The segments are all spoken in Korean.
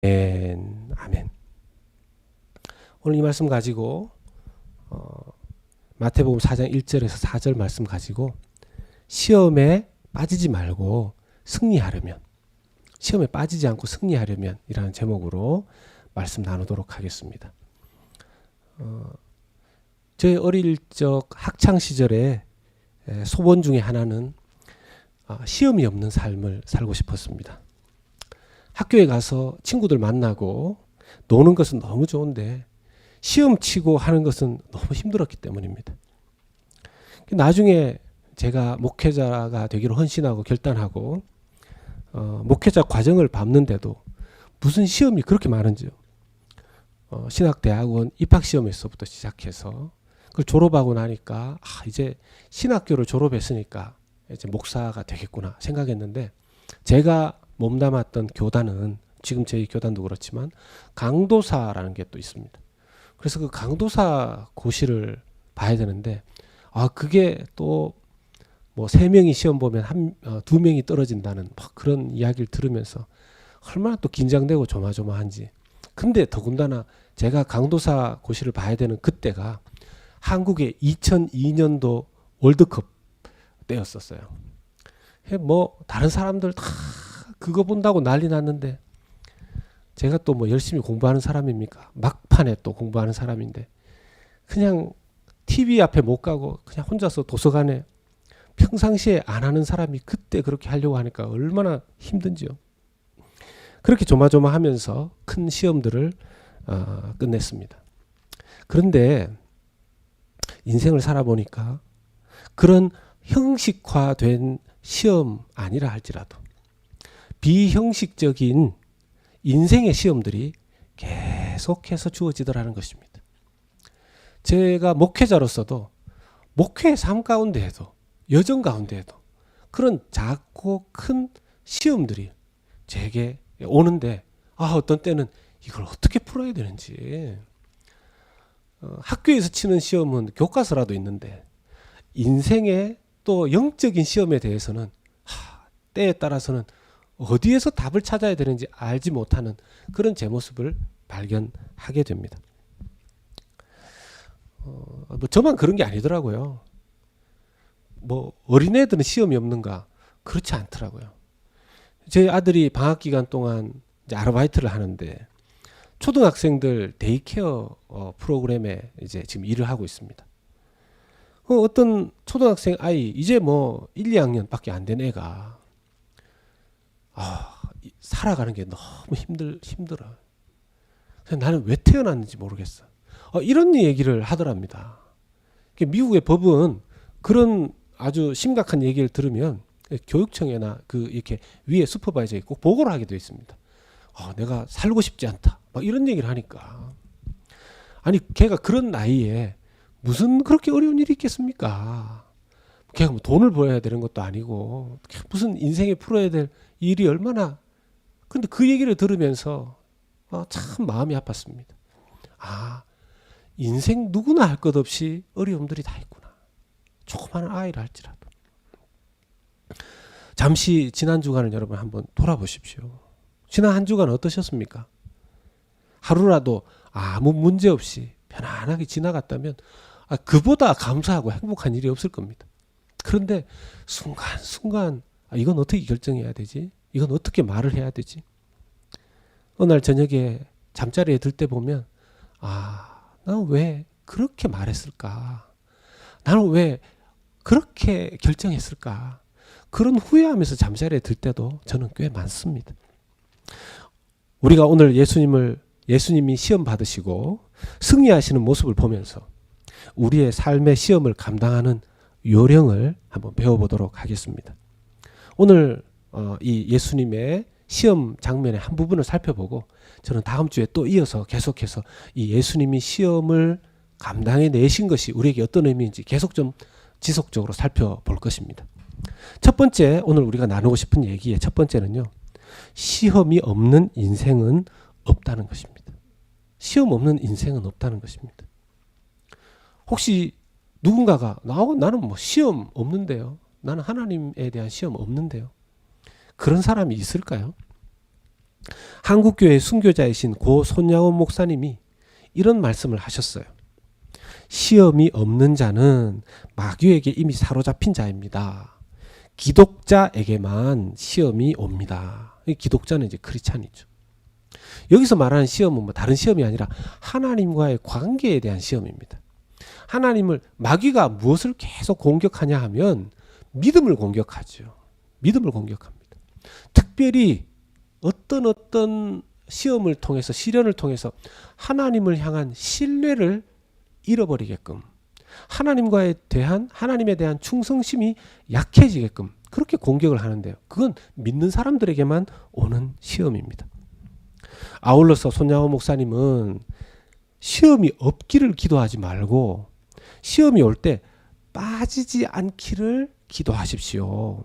아멘. 오늘 이 말씀 가지고 마태복음 4장 1절에서 4절 말씀 가지고 시험에 빠지지 말고 승리하려면, 시험에 빠지지 않고 승리하려면 이라는 제목으로 말씀 나누도록 하겠습니다. 저희 어릴 적 학창 시절에 소원 중에 하나는 시험이 없는 삶을 살고 싶었습니다. 학교에 가서 친구들 만나고 노는 것은 너무 좋은데 시험 치고 하는 것은 너무 힘들었기 때문입니다. 나중에 제가 목회자가 되기로 헌신하고 결단하고 목회자 과정을 밟는데도 무슨 시험이 그렇게 많은지요. 신학대학원 입학시험에서부터 시작해서 그걸 졸업하고 나니까 이제 신학교를 졸업했으니까 이제 목사가 되겠구나 생각했는데, 제가 몸담았던 교단은, 지금 저희 교단도 그렇지만 강도사라는 게 또 있습니다. 그래서 그 강도사 고시를 봐야 되는데 그게 또 뭐 3명이 시험 보면 2명이 떨어진다는 그런 이야기를 들으면서 얼마나 또 긴장되고 조마조마한지. 근데 더군다나 제가 강도사 고시를 봐야 되는 그때가 한국의 2002년도 월드컵 때였었어요. 뭐 다른 사람들 다 그거 본다고 난리 났는데 제가 또 뭐 열심히 공부하는 사람입니까? 막판에 또 공부하는 사람인데 그냥 TV 앞에 못 가고 그냥 혼자서 도서관에 평상시에 안 하는 사람이 그때 그렇게 하려고 하니까 얼마나 힘든지요. 그렇게 조마조마하면서 큰 시험들을 끝냈습니다. 그런데 인생을 살아보니까 그런 형식화된 시험 아니라 할지라도 비형식적인 인생의 시험들이 계속해서 주어지더라는 것입니다. 제가 목회자로서도 목회의 삶 가운데에도, 여정 가운데에도 그런 작고 큰 시험들이 제게 오는데 어떤 때는 이걸 어떻게 풀어야 되는지, 학교에서 치는 시험은 교과서라도 있는데 인생의 또 영적인 시험에 대해서는 때에 따라서는 어디에서 답을 찾아야 되는지 알지 못하는 그런 제 모습을 발견하게 됩니다. 뭐 저만 그런 게 아니더라고요. 뭐 어린애들은 시험이 없는가? 그렇지 않더라고요. 제 아들이 방학 기간 동안 이제 아르바이트를 하는데 초등학생들 데이케어 프로그램에 이제 지금 일을 하고 있습니다. 어떤 초등학생 아이, 이제 뭐 1, 2학년밖에 안 된 애가 살아가는 게 너무 힘들어. 나는 왜 태어났는지 모르겠어. 이런 얘기를 하더랍니다. 미국의 법은 그런 아주 심각한 얘기를 들으면 교육청이나 이렇게 위에 슈퍼바이저에 꼭 보고를 하게 되어 있습니다. 내가 살고 싶지 않다. 막 이런 얘기를 하니까. 아니, 걔가 그런 나이에 무슨 그렇게 어려운 일이 있겠습니까? 걔가 뭐 돈을 벌어야 되는 것도 아니고 무슨 인생에 풀어야 될 일이 얼마나. 근데 그 얘기를 들으면서 참 마음이 아팠습니다. 인생 누구나 할 것 없이 어려움들이 다 있구나. 조그마한 아이를 할지라도. 잠시 지난 주간을 여러분 한번 돌아보십시오. 지난 한 주간 어떠셨습니까? 하루라도 아무 문제 없이 편안하게 지나갔다면 그보다 감사하고 행복한 일이 없을 겁니다. 그런데 순간순간 이건 어떻게 결정해야 되지? 이건 어떻게 말을 해야 되지? 어느 날 저녁에 잠자리에 들 때 보면 나는 왜 그렇게 말했을까? 나는 왜 그렇게 결정했을까? 그런 후회하면서 잠자리에 들 때도 저는 꽤 많습니다. 우리가 오늘 예수님이 시험 받으시고 승리하시는 모습을 보면서 우리의 삶의 시험을 감당하는 요령을 한번 배워보도록 하겠습니다. 오늘 이 예수님의 시험 장면의 한 부분을 살펴보고 저는 다음 주에 또 이어서 계속해서 이 예수님이 시험을 감당해 내신 것이 우리에게 어떤 의미인지 계속 좀 지속적으로 살펴볼 것입니다. 첫 번째, 오늘 우리가 나누고 싶은 얘기의 첫 번째는요, 시험이 없는 인생은 없다는 것입니다. 시험 없는 인생은 없다는 것입니다. 혹시 누군가가 나는 뭐 시험 없는데요, 나는 하나님에 대한 시험 없는데요, 그런 사람이 있을까요? 한국교회 순교자이신 고 손양원 목사님이 이런 말씀을 하셨어요. 시험이 없는 자는 마귀에게 이미 사로잡힌 자입니다. 기독자에게만 시험이 옵니다. 기독자는 이제 크리스찬이죠. 여기서 말하는 시험은 뭐 다른 시험이 아니라 하나님과의 관계에 대한 시험입니다. 하나님을, 마귀가 무엇을 계속 공격하냐 하면 믿음을 공격하죠. 믿음을 공격합니다. 특별히 어떤 시험을 통해서, 시련을 통해서 하나님을 향한 신뢰를 잃어버리게끔, 하나님에 대한 충성심이 약해지게끔 그렇게 공격을 하는데요. 그건 믿는 사람들에게만 오는 시험입니다. 아울러서 손양원 목사님은 시험이 없기를 기도하지 말고 시험이 올 때 빠지지 않기를 기도하십시오.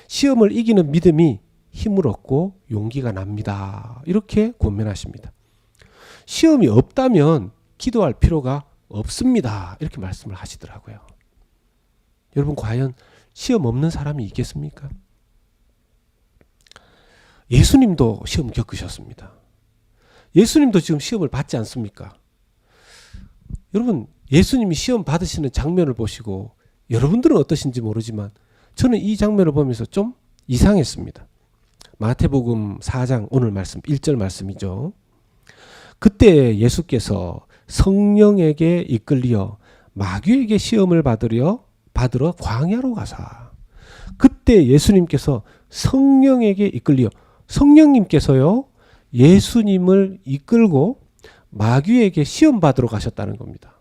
시험을 이기는 믿음이 힘을 얻고 용기가 납니다. 이렇게 권면하십니다. 시험이 없다면 기도할 필요가 없습니다. 이렇게 말씀을 하시더라고요. 여러분, 과연 시험 없는 사람이 있겠습니까? 예수님도 시험 겪으셨습니다. 예수님도 지금 시험을 받지 않습니까? 여러분, 예수님이 시험 받으시는 장면을 보시고 여러분들은 어떠신지 모르지만 저는 이 장면을 보면서 좀 이상했습니다. 마태복음 4장 오늘 말씀 1절 말씀이죠. 그때 예수께서 성령에게 이끌려 마귀에게 시험을 받으러 광야로 가사. 그때 예수님께서 성령에게 이끌려, 성령님께서요 예수님을 이끌고 마귀에게 시험 받으러 가셨다는 겁니다.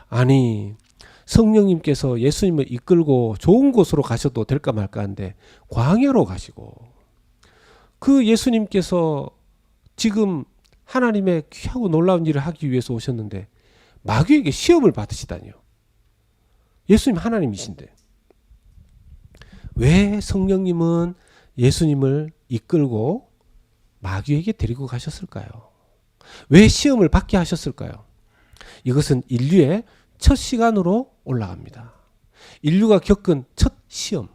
아니, 성령님께서 예수님을 이끌고 좋은 곳으로 가셔도 될까 말까 한데 광야로 가시고, 그 예수님께서 지금 하나님의 귀하고 놀라운 일을 하기 위해서 오셨는데 마귀에게 시험을 받으시다니요. 예수님 하나님이신데 왜 성령님은 예수님을 이끌고 마귀에게 데리고 가셨을까요? 왜 시험을 받게 하셨을까요? 이것은 인류의 첫 시간으로 올라갑니다. 인류가 겪은 첫 시험.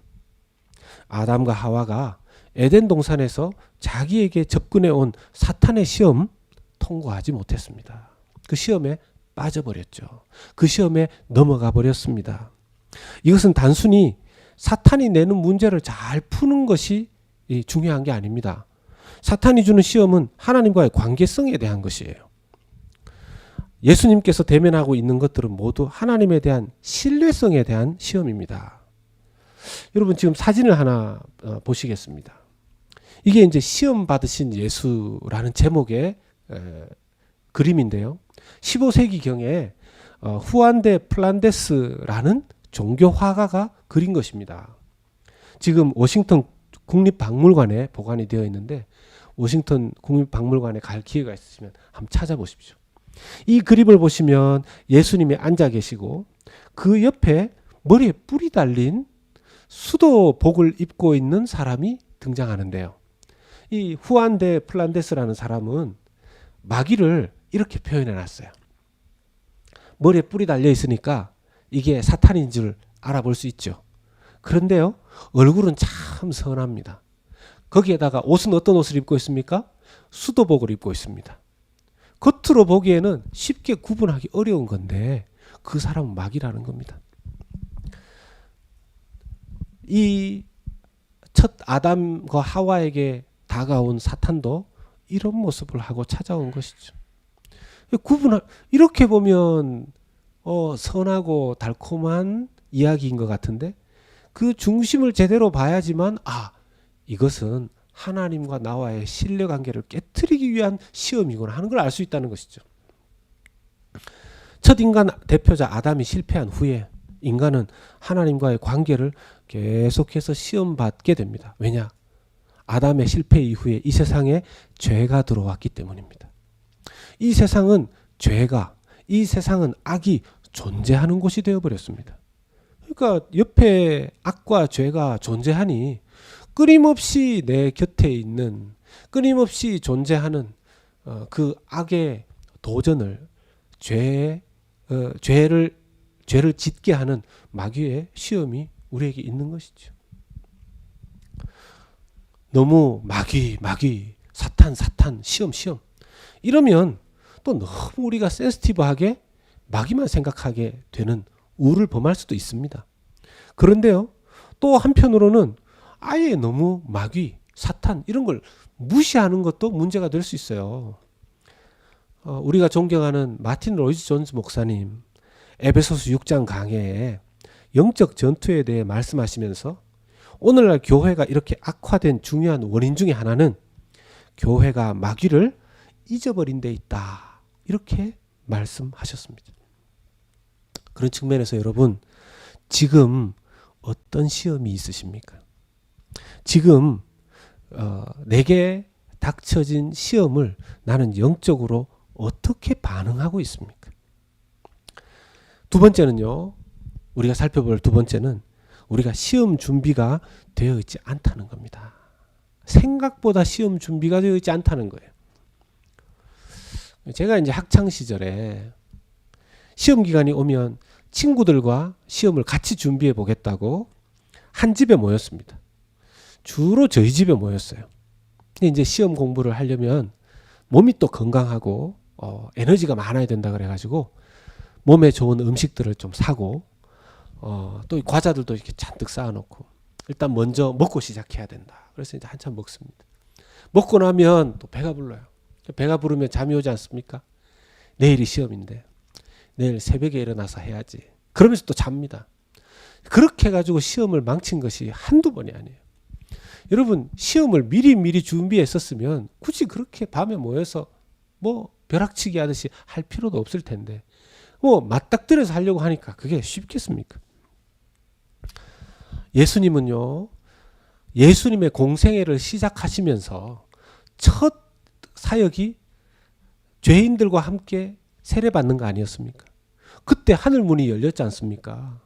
아담과 하와가 에덴 동산에서 자기에게 접근해 온 사탄의 시험 통과하지 못했습니다. 그 시험에 빠져버렸죠. 그 시험에 넘어가 버렸습니다. 이것은 단순히 사탄이 내는 문제를 잘 푸는 것이 중요한 게 아닙니다. 사탄이 주는 시험은 하나님과의 관계성에 대한 것이에요. 예수님께서 대면하고 있는 것들은 모두 하나님에 대한 신뢰성에 대한 시험입니다. 여러분, 지금 사진을 하나 보시겠습니다. 이게 이제 시험 받으신 예수라는 제목의 그림인데요. 15세기경에 후안 데 플란데스라는 종교 화가가 그린 것입니다. 지금 워싱턴 국립박물관에 보관이 되어 있는데 워싱턴 국립박물관에 갈 기회가 있으시면 한번 찾아보십시오. 이 그림을 보시면 예수님이 앉아 계시고 그 옆에 머리에 뿔이 달린 수도복을 입고 있는 사람이 등장하는데요. 이 후안 데 플란데스라는 사람은 마귀를 이렇게 표현해 놨어요. 머리에 뿔이 달려 있으니까 이게 사탄인 줄 알아볼 수 있죠. 그런데요, 얼굴은 참 선합니다. 거기에다가 옷은 어떤 옷을 입고 있습니까? 수도복을 입고 있습니다. 겉으로 보기에는 쉽게 구분하기 어려운 건데 그 사람은 마귀라는 겁니다. 이 첫 아담과 하와에게 다가온 사탄도 이런 모습을 하고 찾아온 것이죠. 이렇게 보면 선하고 달콤한 이야기인 것 같은데 그 중심을 제대로 봐야지만 이것은 하나님과 나와의 신뢰관계를 깨트리기 위한 시험이구나 하는 걸 알 수 있다는 것이죠. 첫 인간 대표자 아담이 실패한 후에 인간은 하나님과의 관계를 계속해서 시험받게 됩니다. 왜냐? 아담의 실패 이후에 이 세상에 죄가 들어왔기 때문입니다. 이 세상은 이 세상은 악이 존재하는 곳이 되어버렸습니다. 그러니까 옆에 악과 죄가 존재하니 끊임없이 내 곁에 있는, 끊임없이 존재하는 그 악의 도전을, 죄를 짓게 하는 마귀의 시험이 우리에게 있는 것이죠. 너무 마귀 사탄, 시험. 이러면 또 너무 우리가 센시티브하게 마귀만 생각하게 되는 우를 범할 수도 있습니다. 그런데요, 또 한편으로는 아예 너무 마귀, 사탄 이런 걸 무시하는 것도 문제가 될 수 있어요. 우리가 존경하는 마틴 로이드 존스 목사님 에베소서 6장 강해에 영적 전투에 대해 말씀하시면서 오늘날 교회가 이렇게 악화된 중요한 원인 중에 하나는 교회가 마귀를 잊어버린 데 있다, 이렇게 말씀하셨습니다. 그런 측면에서 여러분, 지금 어떤 시험이 있으십니까? 지금 내게 닥쳐진 시험을 나는 영적으로 어떻게 반응하고 있습니까? 두 번째는요, 우리가 살펴볼 두 번째는 우리가 시험 준비가 되어 있지 않다는 겁니다. 생각보다 시험 준비가 되어 있지 않다는 거예요. 제가 이제 학창 시절에 시험 기간이 오면 친구들과 시험을 같이 준비해 보겠다고 한 집에 모였습니다. 주로 저희 집에 모였어요. 근데 이제 시험 공부를 하려면 몸이 또 건강하고 에너지가 많아야 된다 그래가지고 몸에 좋은 음식들을 좀 사고 또 과자들도 이렇게 잔뜩 쌓아놓고 일단 먼저 먹고 시작해야 된다. 그래서 이제 한참 먹습니다. 먹고 나면 또 배가 불러요. 배가 부르면 잠이 오지 않습니까? 내일이 시험인데 내일 새벽에 일어나서 해야지. 그러면서 또 잡니다. 그렇게 해가지고 시험을 망친 것이 한두 번이 아니에요. 여러분, 시험을 미리 준비했었으면 굳이 그렇게 밤에 모여서 뭐 벼락치기 하듯이 할 필요도 없을 텐데 뭐 맞닥뜨려서 하려고 하니까 그게 쉽겠습니까? 예수님은요, 예수님의 공생애를 시작하시면서 첫 사역이 죄인들과 함께 세례받는 거 아니었습니까? 그때 하늘 문이 열렸지 않습니까?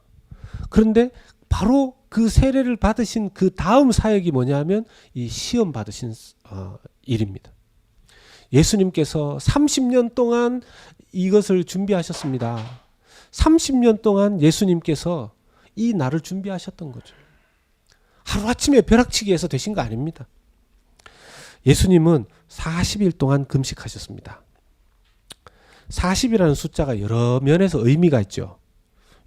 그런데 바로 그 세례를 받으신 그 다음 사역이 뭐냐면 이 시험 받으신 일입니다. 예수님께서 30년 동안 이것을 준비하셨습니다. 30년 동안 예수님께서 이 날을 준비하셨던 거죠. 하루아침에 벼락치기해서 되신 거 아닙니다. 예수님은 40일 동안 금식하셨습니다. 40이라는 숫자가 여러 면에서 의미가 있죠.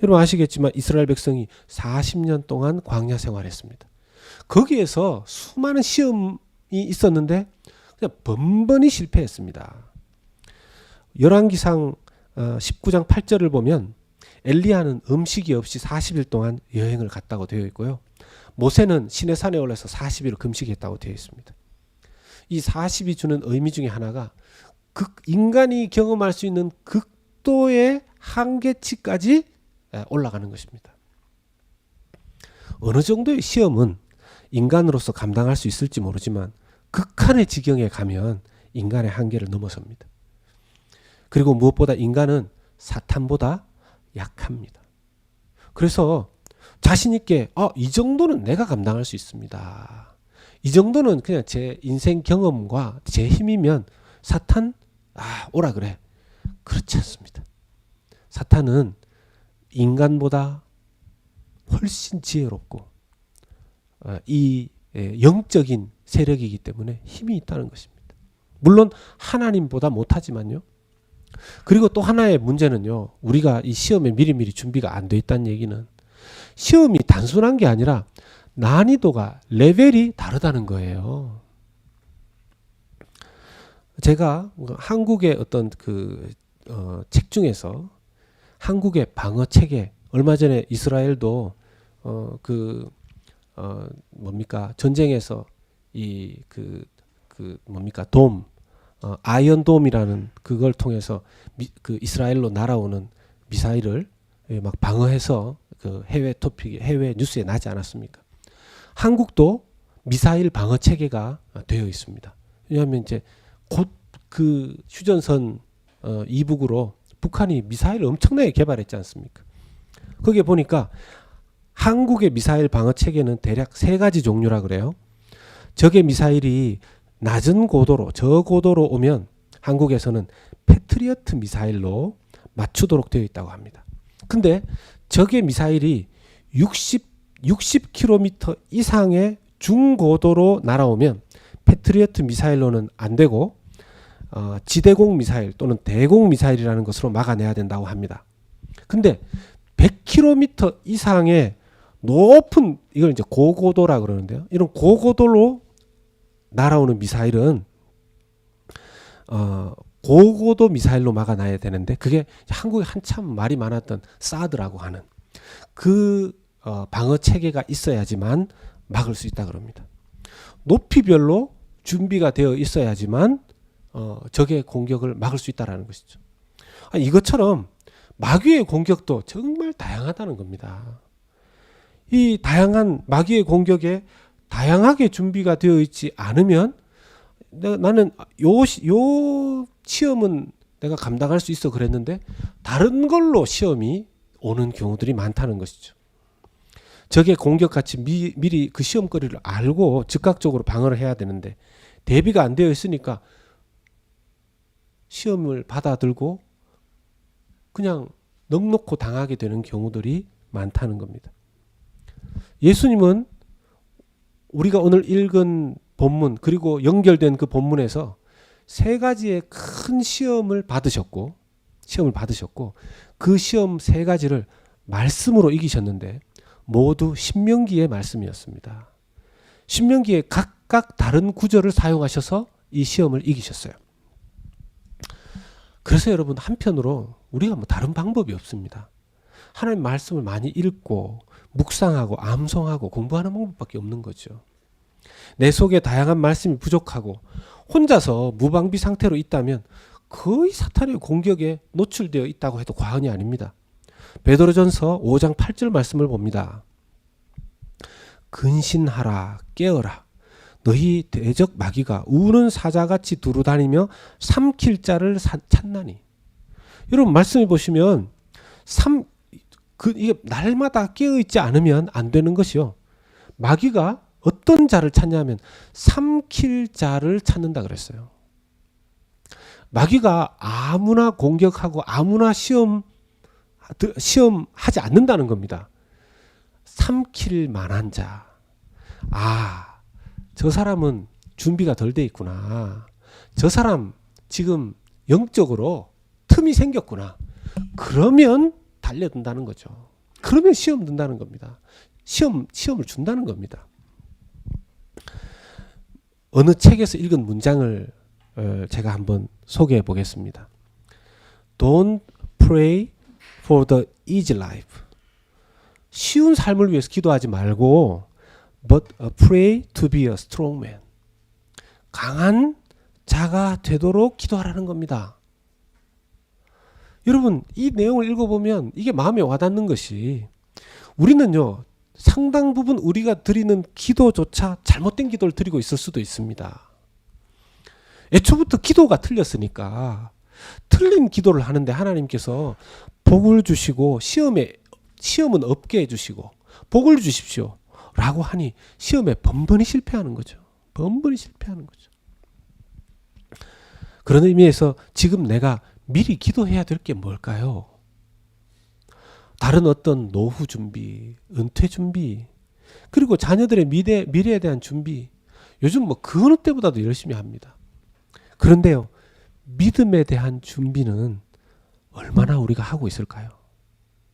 여러분 아시겠지만 이스라엘 백성이 40년 동안 광야 생활했습니다. 거기에서 수많은 시험이 있었는데 그냥 번번이 실패했습니다. 열왕기상 19장 8절을 보면 엘리야는 음식이 없이 40일 동안 여행을 갔다고 되어 있고요. 모세는 시내산에 올라서 40일 금식했다고 되어 있습니다. 이 40이 주는 의미 중에 하나가 인간이 경험할 수 있는 극도의 한계치까지 올라가는 것입니다. 어느 정도의 시험은 인간으로서 감당할 수 있을지 모르지만 극한의 지경에 가면 인간의 한계를 넘어섭니다. 그리고 무엇보다 인간은 사탄보다 약합니다. 그래서 자신 있게 이 정도는 내가 감당할 수 있습니다. 이 정도는 그냥 제 인생 경험과 제 힘이면 사탄 오라 그래. 그렇지 않습니다. 사탄은 인간보다 훨씬 지혜롭고 이 영적인 세력이기 때문에 힘이 있다는 것입니다. 물론 하나님보다 못하지만요. 그리고 또 하나의 문제는요, 우리가 이 시험에 미리 준비가 안 돼 있다는 얘기는 시험이 단순한 게 아니라 난이도가 레벨이 다르다는 거예요. 제가 한국의 어떤 책 중에서 한국의 방어 체계, 얼마 전에 이스라엘도 전쟁에서 아이언돔이라는 그걸 통해서 이스라엘로 날아오는 미사일을 막 방어해서 해외 뉴스에 나지 않았습니까? 한국도 미사일 방어 체계가 되어 있습니다. 왜냐하면 이제 곧 그 휴전선 이북으로 북한이 미사일을 엄청나게 개발했지 않습니까? 거기에 보니까 한국의 미사일 방어 체계는 대략 3가지 종류라 그래요. 적의 미사일이 낮은 고도로, 저고도로 오면 한국에서는 패트리어트 미사일로 맞추도록 되어 있다고 합니다. 근데 적의 미사일이 60km 이상의 중고도로 날아오면 패트리어트 미사일로는 안 되고 지대공 미사일 또는 대공 미사일이라는 것으로 막아내야 된다고 합니다. 근데 100km 이상의 높은, 이걸 이제 고고도라 그러는데요. 이런 고고도로 날아오는 미사일은 고고도 미사일로 막아놔야 되는데, 그게 한국에 한참 말이 많았던 사드라고 하는 그 방어 체계가 있어야지만 막을 수 있다 그럽니다. 높이별로 준비가 되어 있어야지만 적의 공격을 막을 수 있다라는 것이죠. 이것처럼 마귀의 공격도 정말 다양하다는 겁니다. 이 다양한 마귀의 공격에 다양하게 준비가 되어 있지 않으면 나는 요 시험은 내가 감당할 수 있어 그랬는데 다른 걸로 시험이 오는 경우들이 많다는 것이죠. 적의 공격같이 미리 그 시험거리를 알고 즉각적으로 방어를 해야 되는데 대비가 안 되어 있으니까 시험을 받아들고 그냥 넋놓고 당하게 되는 경우들이 많다는 겁니다. 예수님은 우리가 오늘 읽은 본문 그리고 연결된 그 본문에서 세 가지의 큰 시험을 받으셨고 그 시험 세 가지를 말씀으로 이기셨는데 모두 신명기의 말씀이었습니다. 신명기에 각각 다른 구절을 사용하셔서 이 시험을 이기셨어요. 그래서 여러분, 한편으로 우리가 다른 방법이 없습니다. 하나님 말씀을 많이 읽고 묵상하고 암송하고 공부하는 방법밖에 없는 거죠. 내 속에 다양한 말씀이 부족하고 혼자서 무방비 상태로 있다면 거의 사탄의 공격에 노출되어 있다고 해도 과언이 아닙니다. 베드로전서 5장 8절 말씀을 봅니다. 근신하라, 깨어라. 너희 대적 마귀가 우는 사자같이 두루다니며 삼킬 자를 찾나니. 여러분, 말씀해 보시면 이게 날마다 깨어있지 않으면 안 되는 것이요. 마귀가 어떤 자를 찾냐면 삼킬 자를 찾는다 그랬어요. 마귀가 아무나 공격하고 아무나 시험하지 않는다는 겁니다. 삼킬 만한 자. 저 사람은 준비가 덜 돼 있구나. 저 사람 지금 영적으로 틈이 생겼구나. 그러면 달려든다는 거죠. 그러면 시험 든다는 겁니다. 시험을 준다는 겁니다. 어느 책에서 읽은 문장을 제가 한번 소개해 보겠습니다. Don't pray for the easy life. 쉬운 삶을 위해서 기도하지 말고 but pray to be a strong man. 강한 자가 되도록 기도하라는 겁니다. 여러분, 이 내용을 읽어보면 이게 마음에 와닿는 것이, 우리는요 상당 부분 우리가 드리는 기도조차 잘못된 기도를 드리고 있을 수도 있습니다. 애초부터 기도가 틀렸으니까 틀린 기도를 하는데 하나님께서 복을 주시고 시험은 없게 해주시고 복을 주십시오 라고 하니 시험에 번번이 실패하는 거죠. 그런 의미에서 지금 내가 미리 기도해야 될 게 뭘까요? 다른 어떤 노후 준비, 은퇴 준비, 그리고 자녀들의 미래에 대한 준비, 요즘 그 어느 때보다도 열심히 합니다. 그런데요, 믿음에 대한 준비는 얼마나 우리가 하고 있을까요?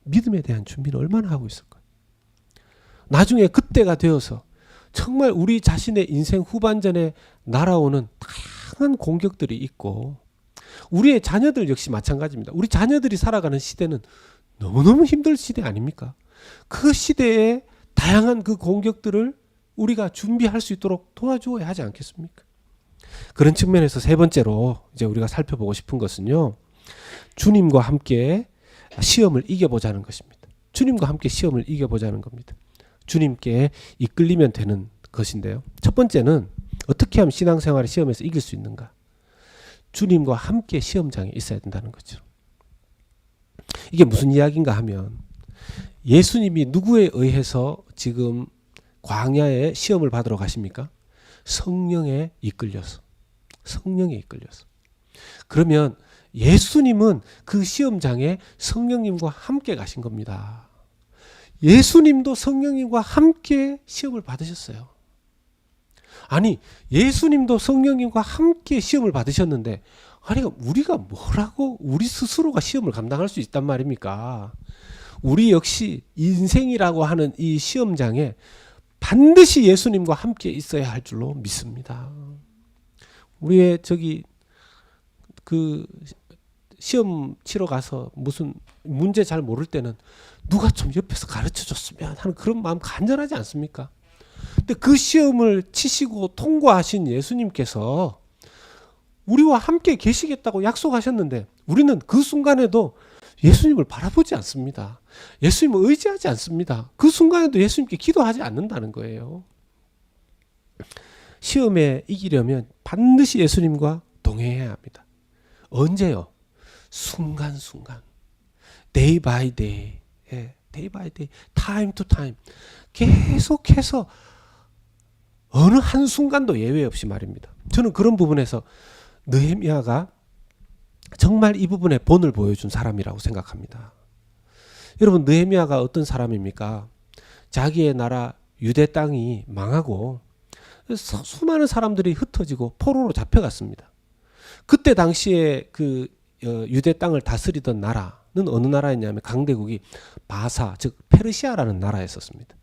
믿음에 대한 준비는 얼마나 하고 있을까요? 나중에 그때가 되어서 정말 우리 자신의 인생 후반전에 날아오는 다양한 공격들이 있고, 우리의 자녀들 역시 마찬가지입니다. 우리 자녀들이 살아가는 시대는 너무너무 힘들 시대 아닙니까? 그 시대에 다양한 그 공격들을 우리가 준비할 수 있도록 도와주어야 하지 않겠습니까? 그런 측면에서 세 번째로 이제 우리가 살펴보고 싶은 것은요, 주님과 함께 시험을 이겨보자는 것입니다. 주님과 함께 시험을 이겨보자는 겁니다. 주님께 이끌리면 되는 것인데요. 첫 번째는 어떻게 하면 신앙생활의 시험에서 이길 수 있는가? 주님과 함께 시험장에 있어야 된다는 거죠. 이게 무슨 이야기인가 하면, 예수님이 누구에 의해서 지금 광야에 시험을 받으러 가십니까? 성령에 이끌려서. 그러면 예수님은 그 시험장에 성령님과 함께 가신 겁니다. 예수님도 성령님과 함께 시험을 받으셨어요. 아니 예수님도 성령님과 함께 시험을 받으셨는데 아니 우리가 뭐라고 우리 스스로가 시험을 감당할 수 있단 말입니까? 우리 역시 인생이라고 하는 이 시험장에 반드시 예수님과 함께 있어야 할 줄로 믿습니다. 우리의 그 시험 치러 가서 무슨 문제 잘 모를 때는 누가 좀 옆에서 가르쳐 줬으면 하는 그런 마음 간절하지 않습니까? 근데 그 시험을 치시고 통과하신 예수님께서 우리와 함께 계시겠다고 약속하셨는데 우리는 그 순간에도 예수님을 바라보지 않습니다. 예수님을 의지하지 않습니다. 그 순간에도 예수님께 기도하지 않는다는 거예요. 시험에 이기려면 반드시 예수님과 동행해야 합니다. 언제요? 순간순간. day by day. day by day. time to time. 계속해서 어느 한순간도 예외 없이 말입니다. 저는 그런 부분에서 느헤미야가 정말 이 부분에 본을 보여준 사람이라고 생각합니다. 여러분 느헤미야가 어떤 사람입니까? 자기의 나라 유대 땅이 망하고 수많은 사람들이 흩어지고 포로로 잡혀갔습니다. 그때 당시에 그 유대 땅을 다스리던 나라는 어느 나라였냐면 강대국이 바사 즉 페르시아라는 나라였었습니다.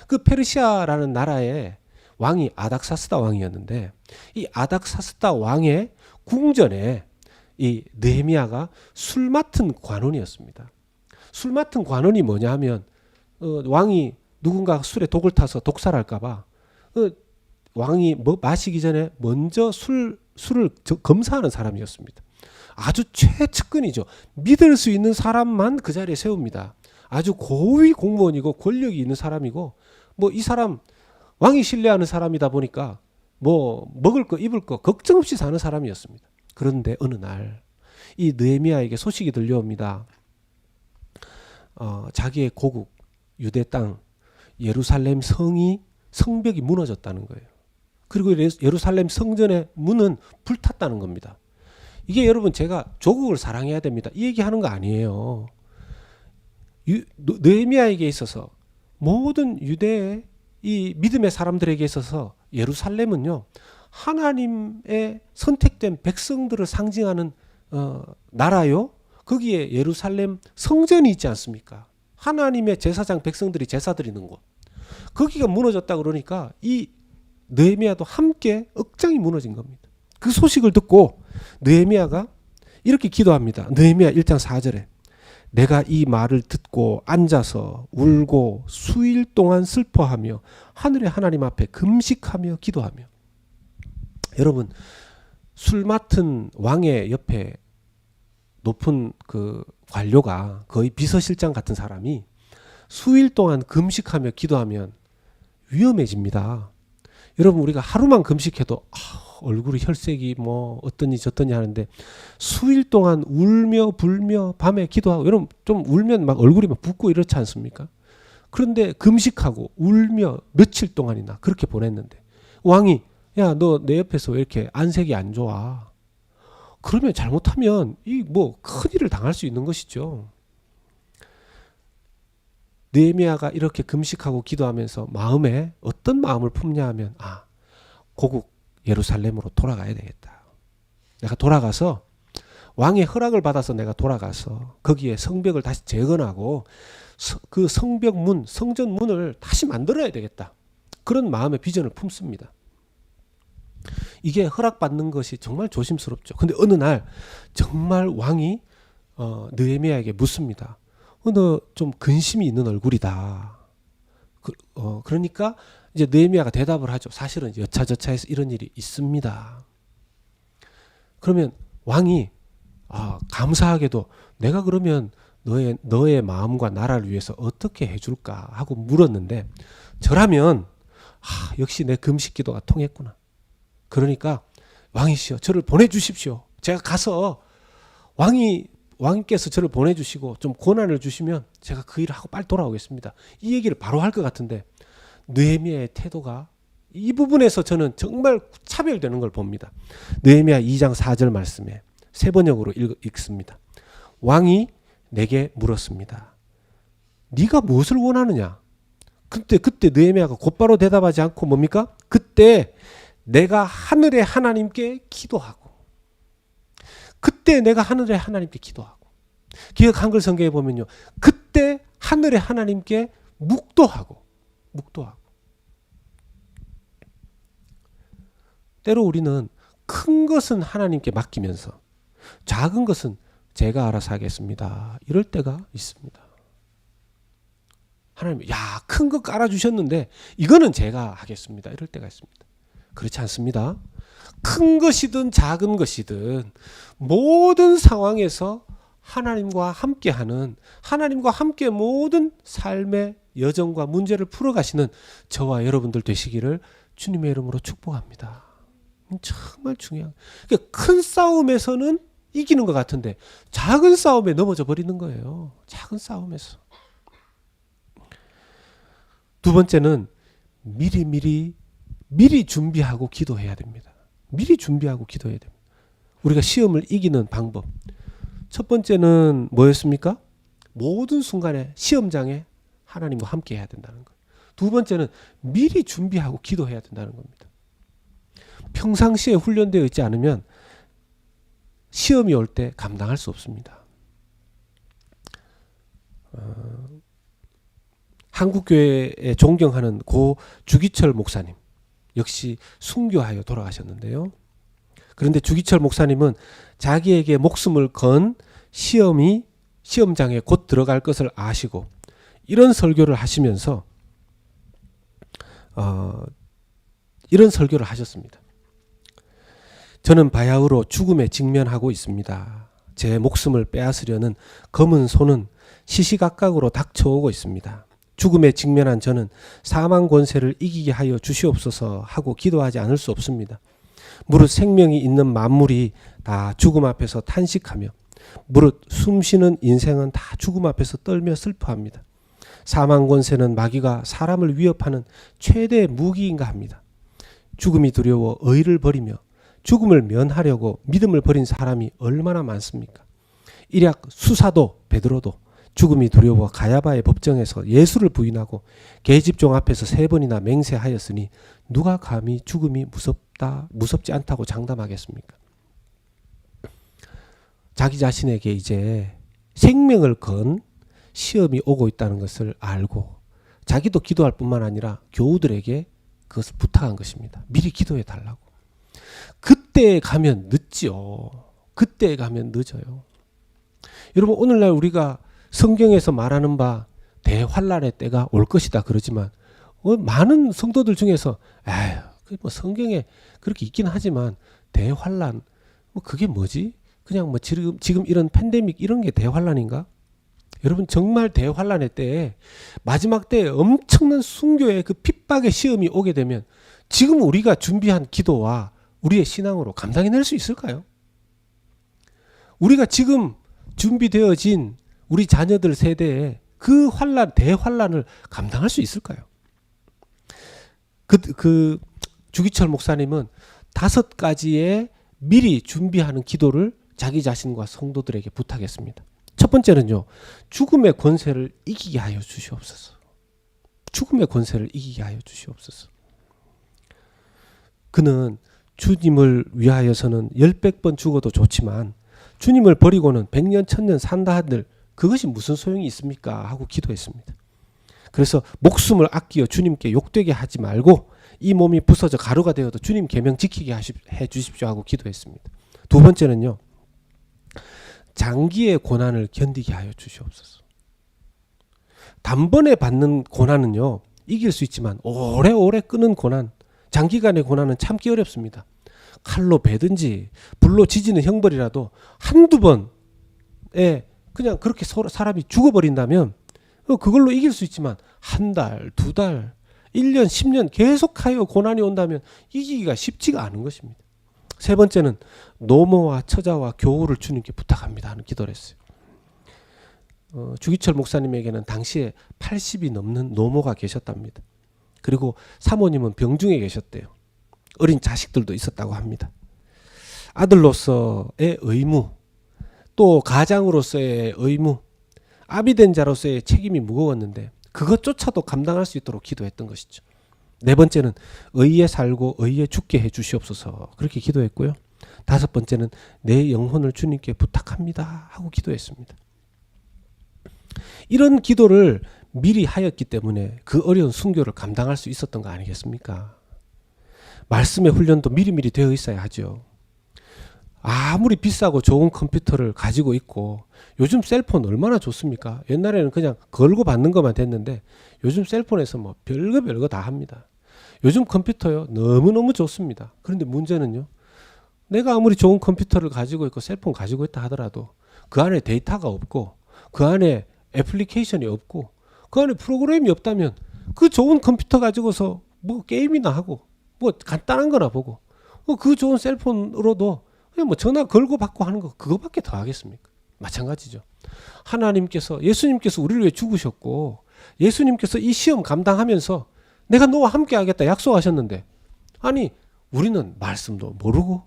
그 페르시아라는 나라의 왕이 아닥사스다 왕이었는데 이 아닥사스다 왕의 궁전에 이 느헤미야가 술 맡은 관원이었습니다. 술 맡은 관원이 뭐냐 하면 왕이 누군가 술에 독을 타서 독살할까봐 왕이 마시기 전에 먼저 술을 검사하는 사람이었습니다. 아주 최측근이죠. 믿을 수 있는 사람만 그 자리에 세웁니다. 아주 고위 공무원이고 권력이 있는 사람이고 이 사람 왕이 신뢰하는 사람이다 보니까 먹을 거 입을 거 걱정 없이 사는 사람이었습니다. 그런데 어느 날 이 느헤미야에게 소식이 들려옵니다. 자기의 고국 유대 땅 예루살렘 성벽이 무너졌다는 거예요. 그리고 예루살렘 성전의 문은 불탔다는 겁니다. 이게 여러분 제가 조국을 사랑해야 됩니다. 이 얘기하는 거 아니에요. 느헤미야에게 있어서 모든 유대의 이 믿음의 사람들에게 있어서 예루살렘은요 하나님의 선택된 백성들을 상징하는 나라요. 거기에 예루살렘 성전이 있지 않습니까? 하나님의 제사장 백성들이 제사 드리는 곳. 거기가 무너졌다 그러니까 이 느헤미야도 함께 억장이 무너진 겁니다. 그 소식을 듣고 느헤미야가 이렇게 기도합니다. 느헤미야 1장 4절에 내가 이 말을 듣고 앉아서 울고 수일 동안 슬퍼하며 하늘의 하나님 앞에 금식하며 기도하며. 여러분 술 맡은 왕의 옆에 높은 그 관료가 거의 비서실장 같은 사람이 수일 동안 금식하며 기도하면 위험해집니다. 여러분 우리가 하루만 금식해도 얼굴이 혈색이 어떠니 저떠니 하는데 수일 동안 울며 불며 밤에 기도하고 여러분 좀 울면 막 얼굴이 막 붓고 이렇지 않습니까? 그런데 금식하고 울며 며칠 동안이나 그렇게 보냈는데 왕이 야 너 내 옆에서 왜 이렇게 안색이 안 좋아? 그러면 잘못하면 큰일을 당할 수 있는 것이죠. 느헤미야가 이렇게 금식하고 기도하면서 마음에 어떤 마음을 품냐 하면 고국 예루살렘으로 돌아가야 되겠다. 내가 돌아가서 왕의 허락을 받아서 내가 돌아가서 거기에 성벽을 다시 재건하고 그 성벽 문, 성전 문을 다시 만들어야 되겠다. 그런 마음의 비전을 품습니다. 이게 허락받는 것이 정말 조심스럽죠. 근데 어느 날 정말 왕이 느헤미야에게 묻습니다. 너 좀 근심이 있는 얼굴이다. 그러니까 이제 느헤미야가 대답을 하죠. 사실은 여차저차해서 이런 일이 있습니다. 그러면 왕이 감사하게도 내가 그러면 너의 마음과 나라를 위해서 어떻게 해줄까 하고 물었는데 저라면 역시 내 금식 기도가 통했구나. 그러니까 왕이시여 저를 보내주십시오. 제가 가서 왕께서 저를 보내주시고 좀 권한을 주시면 제가 그 일을 하고 빨리 돌아오겠습니다. 이 얘기를 바로 할 것 같은데 느헤미야의 태도가 이 부분에서 저는 정말 차별되는 걸 봅니다. 느헤미야 2장 4절 말씀에 세 번역으로 읽습니다. 왕이 내게 물었습니다. 네가 무엇을 원하느냐? 그때 느헤미야가 곧바로 대답하지 않고 뭡니까? 그때 내가 하늘의 하나님께 기도하고, 그때 내가 하늘의 하나님께 기도하고, 기억 한글 성경에 보면요, 그때 하늘의 하나님께 묵도하고. 때로 우리는 큰 것은 하나님께 맡기면서 작은 것은 제가 알아서 하겠습니다, 이럴 때가 있습니다. 하나님, 야, 큰 거 깔아주셨는데 이거는 제가 하겠습니다, 이럴 때가 있습니다. 그렇지 않습니다. 큰 것이든 작은 것이든 모든 상황에서 하나님과 함께하는, 하나님과 함께 모든 삶의 여정과 문제를 풀어가시는 저와 여러분들 되시기를 주님의 이름으로 축복합니다. 정말 중요한, 그러니까 큰 싸움에서는 이기는 것 같은데 작은 싸움에 넘어져 버리는 거예요. 작은 싸움에서. 두 번째는 미리 준비하고 기도해야 됩니다. 미리 준비하고 기도해야 됩니다. 우리가 시험을 이기는 방법. 첫 번째는 뭐였습니까? 모든 순간에 시험장에 하나님과 함께 해야 된다는 거예요. 두 번째는 미리 준비하고 기도해야 된다는 겁니다. 평상시에 훈련되어 있지 않으면 시험이 올 때 감당할 수 없습니다. 한국교회에 존경하는 고 주기철 목사님, 역시 순교하여 돌아가셨는데요. 그런데 주기철 목사님은 자기에게 목숨을 건 시험장에 곧 들어갈 것을 아시고 이런 설교를 하시면서 이런 설교를 하셨습니다. 저는 바야흐로 죽음에 직면하고 있습니다. 제 목숨을 빼앗으려는 검은 손은 시시각각으로 닥쳐오고 있습니다. 죽음에 직면한 저는 사망 권세를 이기게 하여 주시옵소서 하고 기도하지 않을 수 없습니다. 무릇 생명이 있는 만물이 다 죽음 앞에서 탄식하며 무릇 숨쉬는 인생은 다 죽음 앞에서 떨며 슬퍼합니다. 사망 권세는 마귀가 사람을 위협하는 최대의 무기인가 합니다. 죽음이 두려워 의를 버리며 죽음을 면하려고 믿음을 버린 사람이 얼마나 많습니까? 일약 수사도 베드로도 죽음이 두려워 가야바의 법정에서 예수를 부인하고 계집종 앞에서 3번이나 맹세하였으니 누가 감히 죽음이 무섭지 않다고 장담하겠습니까? 자기 자신에게 이제 생명을 건 시험이 오고 있다는 것을 알고 자기도 기도할 뿐만 아니라 교우들에게 그것을 부탁한 것입니다. 미리 기도해 달라고. 그때 가면 늦지요. 그때 가면 늦어요. 여러분, 오늘날 우리가 성경에서 말하는 바 대환란의 때가 올 것이다 그러지만 많은 성도들 중에서 뭐 성경에 그렇게 있긴 하지만 대환란 그게 뭐지? 그냥 뭐 지금 이런 팬데믹 이런 게 대환란인가? 여러분, 정말 대환란의 때에 마지막 때에 엄청난 순교의 그 핍박의 시험이 오게 되면 지금 우리가 준비한 기도와 우리의 신앙으로 감당해낼 수 있을까요? 우리가 지금 준비되어진 우리 자녀들 세대에 그 대환란을 감당할 수 있을까요? 그 주기철 목사님은 5가지의 미리 준비하는 기도를 자기 자신과 성도들에게 부탁했습니다. 첫 번째는요, 죽음의 권세를 이기게 하여 주시옵소서. 죽음의 권세를 이기게 하여 주시옵소서. 그는 주님을 위하여서는 10번 죽어도 좋지만 주님을 버리고는 100년 1000년 산다 한들 그것이 무슨 소용이 있습니까? 하고 기도했습니다. 그래서 목숨을 아끼어 주님께 욕되게 하지 말고 이 몸이 부서져 가루가 되어도 주님 계명 지키게 해 주십시오 하고 기도했습니다. 두 번째는요, 장기의 고난을 견디게 하여 주시옵소서. 단번에 받는 고난은요 이길 수 있지만 오래오래 끄는 고난, 장기간의 고난은 참기 어렵습니다. 칼로 베든지 불로 지지는 형벌이라도 한두 번에 그냥 그렇게 사람이 죽어버린다면 그걸로 이길 수 있지만 한 달, 2달, 1년, 10년 계속하여 고난이 온다면 이기기가 쉽지가 않은 것입니다. 세 번째는 노모와 처자와 교우를 주님께 부탁합니다 하는 기도를 했어요. 주기철 목사님에게는 당시에 80이 넘는 노모가 계셨답니다. 그리고 사모님은 병중에 계셨대요. 어린 자식들도 있었다고 합니다. 아들로서의 의무, 또 가장으로서의 의무, 아비된 자로서의 책임이 무거웠는데 그것조차도 감당할 수 있도록 기도했던 것이죠. 네 번째는 의에 살고 의에 죽게 해 주시옵소서 그렇게 기도했고요. 다섯 번째는 내 영혼을 주님께 부탁합니다 하고 기도했습니다. 이런 기도를 미리 하였기 때문에 그 어려운 순교를 감당할 수 있었던 거 아니겠습니까? 말씀의 훈련도 미리미리 되어 있어야 하죠. 아무리 비싸고 좋은 컴퓨터를 가지고 있고 요즘 셀폰 얼마나 좋습니까? 옛날에는 그냥 걸고 받는 것만 됐는데 요즘 셀폰에서 뭐 별거 다 합니다. 요즘 컴퓨터요 너무너무 좋습니다. 그런데 문제는요, 내가 아무리 좋은 컴퓨터를 가지고 있고 셀폰 가지고 있다 하더라도 그 안에 데이터가 없고 그 안에 애플리케이션이 없고 그 안에 프로그램이 없다면 그 좋은 컴퓨터 가지고서 뭐 게임이나 하고 뭐 간단한 거나 보고 그 좋은 셀폰으로도 그냥 뭐 전화 걸고 받고 하는 거 그거밖에 더 하겠습니까? 마찬가지죠. 하나님께서 예수님께서 우리를 위해 죽으셨고 예수님께서 이 시험 감당하면서 내가 너와 함께 하겠다 약속하셨는데 아니 우리는 말씀도 모르고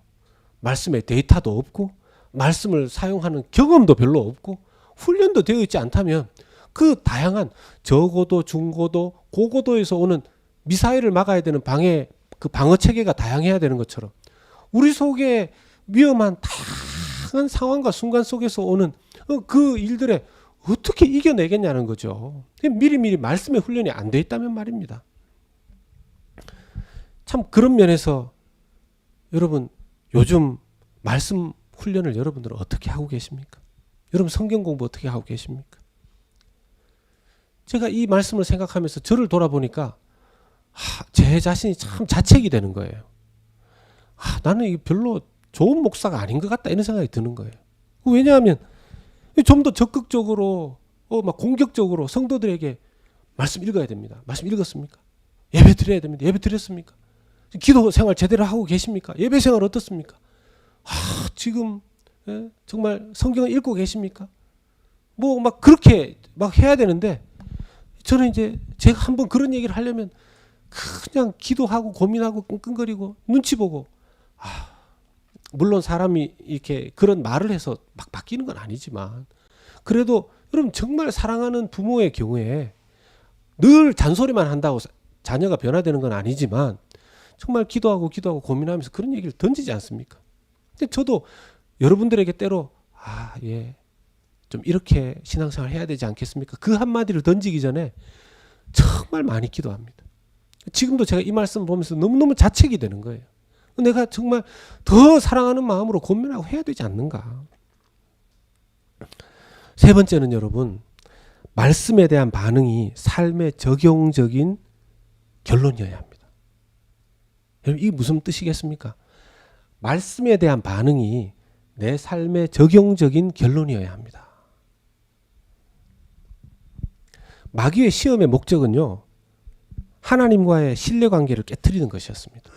말씀에 데이터도 없고 말씀을 사용하는 경험도 별로 없고 훈련도 되어 있지 않다면 그 다양한 저고도 중고도 고고도에서 오는 미사일을 막아야 되는 그 방어 체계가 다양해야 되는 것처럼 우리 속에 위험한 다양한 상황과 순간 속에서 오는 그 일들에 어떻게 이겨내겠냐는 거죠. 미리미리 말씀의 훈련이 안 돼 있다면 말입니다. 참 그런 면에서 여러분 요즘 말씀 훈련을 여러분들은 어떻게 하고 계십니까? 여러분 성경 공부 어떻게 하고 계십니까? 제가 이 말씀을 생각하면서 저를 돌아보니까 제 자신이 참 자책이 되는 거예요. 나는 이게 별로 좋은 목사가 아닌 것 같다 이런 생각이 드는 거예요. 왜냐하면 좀 더 적극적으로 막 공격적으로 성도들에게 말씀 읽어야 됩니다. 말씀 읽었습니까? 예배 드려야 됩니다. 예배 드렸습니까? 기도 생활 제대로 하고 계십니까? 예배 생활 어떻습니까? 지금 정말 성경을 읽고 계십니까? 뭐 막 그렇게 막 해야 되는데 저는 이제 제가 한번 그런 얘기를 하려면 그냥 기도하고 고민하고 끙끙거리고 눈치 보고 물론 사람이 이렇게 그런 말을 해서 막 바뀌는 건 아니지만 그래도 여러분 정말 사랑하는 부모의 경우에 늘 잔소리만 한다고 자녀가 변화되는 건 아니지만 정말 기도하고 고민하면서 그런 얘기를 던지지 않습니까? 근데 저도 여러분들에게 때로 좀 이렇게 신앙생활 해야 되지 않겠습니까? 그 한마디를 던지기 전에 정말 많이 기도합니다. 지금도 제가 이 말씀 보면서 너무너무 자책이 되는 거예요. 내가 정말 더 사랑하는 마음으로 고민하고 해야 되지 않는가. 세 번째는 여러분 말씀에 대한 반응이 삶에 적용적인 결론이어야 합니다. 여러분 이게 무슨 뜻이겠습니까? 말씀에 대한 반응이 내 삶에 적용적인 결론이어야 합니다. 마귀의 시험의 목적은요, 하나님과의 신뢰관계를 깨트리는 것이었습니다.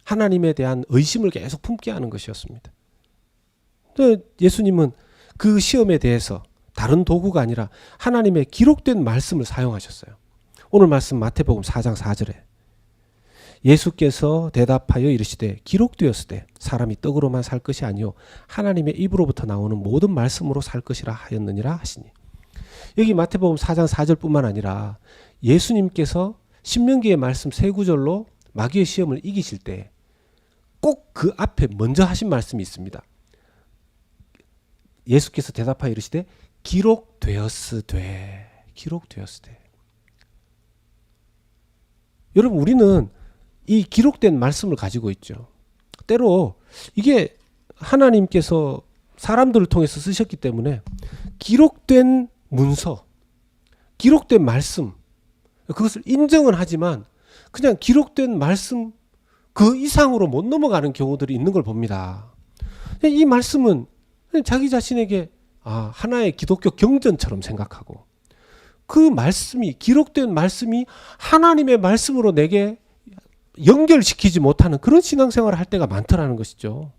하나님에 대한 의심을 계속 품게 하는 것이었습니다. 예수님은 그 시험에 대해서 다른 도구가 아니라 하나님의 기록된 말씀을 사용하셨어요. 오늘 말씀 마태복음 4장 4절에 예수께서 대답하여 이르시되 기록되었으되 사람이 떡으로만 살 것이 아니요 하나님의 입으로부터 나오는 모든 말씀으로 살 것이라 하였느니라 하시니, 여기 마태복음 4장 4절뿐만 아니라 예수님께서 신명기의 말씀 세 구절로 마귀의 시험을 이기실 때 꼭 그 앞에 먼저 하신 말씀이 있습니다. 예수께서 대답하여 이르시되 기록되었으되. 여러분 우리는 이 기록된 말씀을 가지고 있죠. 때로 이게 하나님께서 사람들을 통해서 쓰셨기 때문에 기록된 문서, 기록된 말씀, 그것을 인정은 하지만 그냥 기록된 말씀 그 이상으로 못 넘어가는 경우들이 있는 걸 봅니다. 이 말씀은 자기 자신에게 하나의 기독교 경전처럼 생각하고 그 말씀이, 기록된 말씀이 하나님의 말씀으로 내게 연결시키지 못하는 그런 신앙생활을 할 때가 많더라는 것이죠.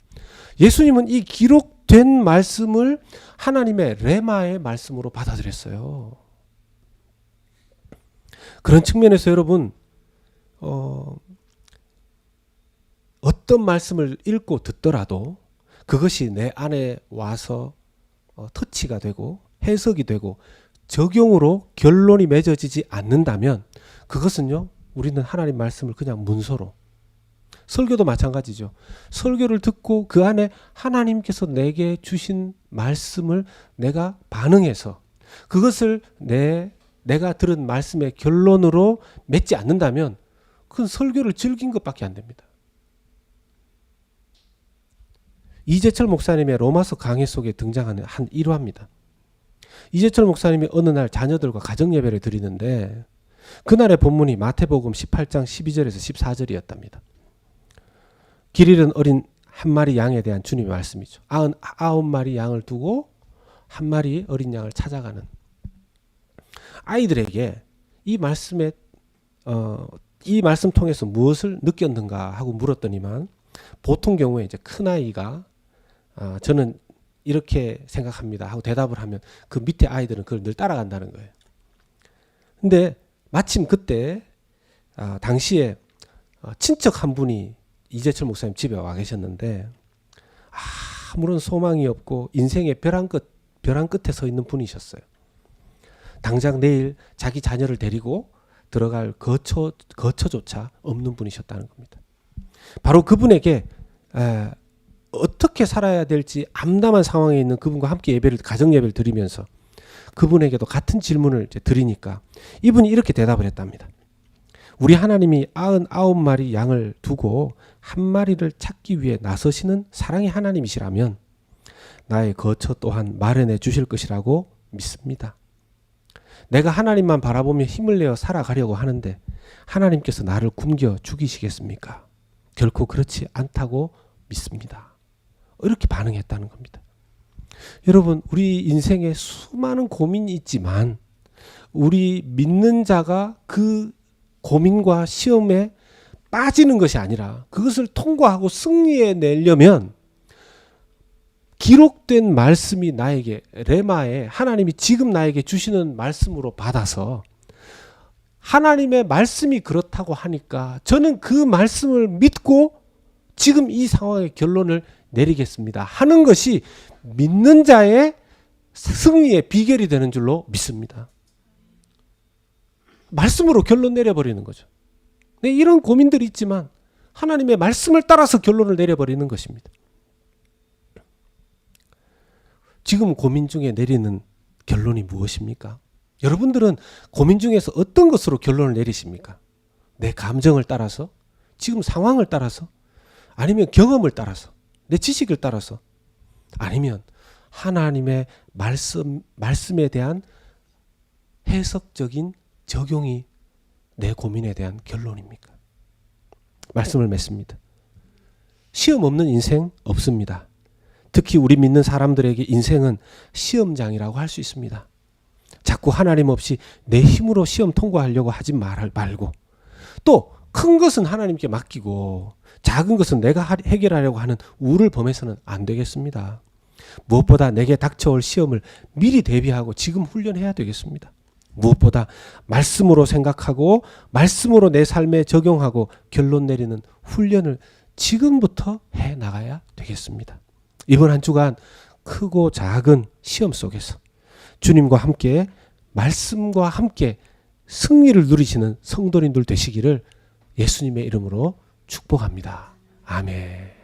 예수님은 이 기록된 말씀을 하나님의 레마의 말씀으로 받아들였어요. 그런 측면에서 여러분 어떤 말씀을 읽고 듣더라도 그것이 내 안에 와서 터치가 되고 해석이 되고 적용으로 결론이 맺어지지 않는다면 그것은요, 우리는 하나님 말씀을 그냥 문서로, 설교도 마찬가지죠. 설교를 듣고 그 안에 하나님께서 내게 주신 말씀을 내가 반응해서 그것을 내가 들은 말씀의 결론으로 맺지 않는다면 그건 설교를 즐긴 것밖에 안 됩니다. 이재철 목사님의 로마서 강해 속에 등장하는 한 일화입니다. 이재철 목사님이 어느 날 자녀들과 가정예배를 드리는데 그날의 본문이 마태복음 18장 12절에서 14절이었답니다. 길 잃은 어린 한 마리 양에 대한 주님의 말씀이죠. 99마리 양을 두고 한 마리 어린 양을 찾아가는 아이들에게 이 말씀 통해서 무엇을 느꼈는가 하고 물었더니만 보통 경우에 이제 큰 아이가 저는 이렇게 생각합니다 하고 대답을 하면 그 밑에 아이들은 그걸 늘 따라간다는 거예요. 근데 마침 그때 당시에 친척 한 분이 이재철 목사님 집에 와 계셨는데 아무런 소망이 없고 인생의 벼랑 끝에 서 있는 분이셨어요. 당장 내일 자기 자녀를 데리고 들어갈 거처조차 없는 분이셨다는 겁니다. 바로 그분에게 어떻게 살아야 될지 암담한 상황에 있는 그분과 함께 가정 예배를 드리면서 그분에게도 같은 질문을 이제 드리니까 이분이 이렇게 대답을 했답니다. 우리 하나님이 99마리 양을 두고 한 마리를 찾기 위해 나서시는 사랑의 하나님이시라면 나의 거처 또한 마련해 주실 것이라고 믿습니다. 내가 하나님만 바라보며 힘을 내어 살아가려고 하는데 하나님께서 나를 굶겨 죽이시겠습니까? 결코 그렇지 않다고 믿습니다. 이렇게 반응했다는 겁니다. 여러분, 우리 인생에 수많은 고민이 있지만 우리 믿는 자가 그 고민과 시험에 빠지는 것이 아니라 그것을 통과하고 승리해 내려면 기록된 말씀이 나에게 레마에 하나님이 지금 나에게 주시는 말씀으로 받아서 하나님의 말씀이 그렇다고 하니까 저는 그 말씀을 믿고 지금 이 상황의 결론을 내리겠습니다 하는 것이 믿는 자의 승리의 비결이 되는 줄로 믿습니다. 말씀으로 결론 내려버리는 거죠. 네, 이런 고민들이 있지만 하나님의 말씀을 따라서 결론을 내려버리는 것입니다. 지금 고민 중에 내리는 결론이 무엇입니까? 여러분들은 고민 중에서 어떤 것으로 결론을 내리십니까? 내 감정을 따라서? 지금 상황을 따라서? 아니면 경험을 따라서? 내 지식을 따라서? 아니면 하나님의 말씀에 대한 해석적인 적용이 내 고민에 대한 결론입니까? 말씀을 맺습니다. 시험 없는 인생 없습니다. 특히 우리 믿는 사람들에게 인생은 시험장이라고 할 수 있습니다. 자꾸 하나님 없이 내 힘으로 시험 통과하려고 하지 말고 또 큰 것은 하나님께 맡기고 작은 것은 내가 해결하려고 하는 우를 범해서는 안 되겠습니다. 무엇보다 내게 닥쳐올 시험을 미리 대비하고 지금 훈련해야 되겠습니다. 무엇보다 말씀으로 생각하고 말씀으로 내 삶에 적용하고 결론 내리는 훈련을 지금부터 해 나가야 되겠습니다. 이번 한 주간 크고 작은 시험 속에서 주님과 함께 말씀과 함께 승리를 누리시는 성도님들 되시기를 예수님의 이름으로 축복합니다. 아멘.